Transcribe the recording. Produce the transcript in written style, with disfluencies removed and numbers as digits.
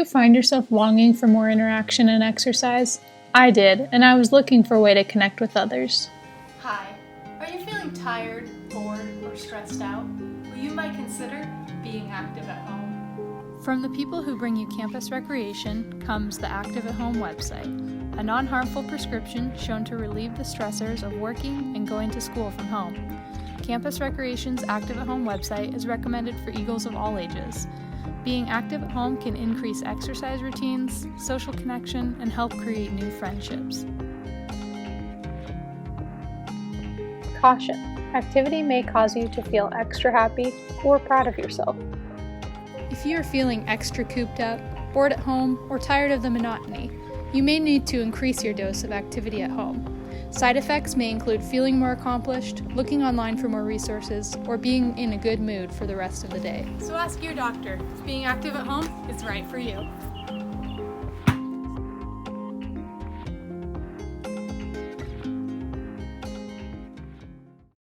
you find yourself longing for more interaction and exercise? I did, and I was looking for a way to connect with others. Hi, are you feeling tired, bored, or stressed out? Well, you might consider being active at home. From the people who bring you campus recreation comes the Active at Home website, a non-harmful prescription shown to relieve the stressors of working and going to school from home. Campus Recreation's Active at Home website is recommended for Eagles of all ages. Being active at home can increase exercise routines, social connection, and help create new friendships. Caution: activity may cause you to feel extra happy or proud of yourself. If you are feeling extra cooped up, bored at home, or tired of the monotony, you may need to increase your dose of activity at home. Side effects may include feeling more accomplished, looking online for more resources, or being in a good mood for the rest of the day. So ask your doctor if being active at home is right for you.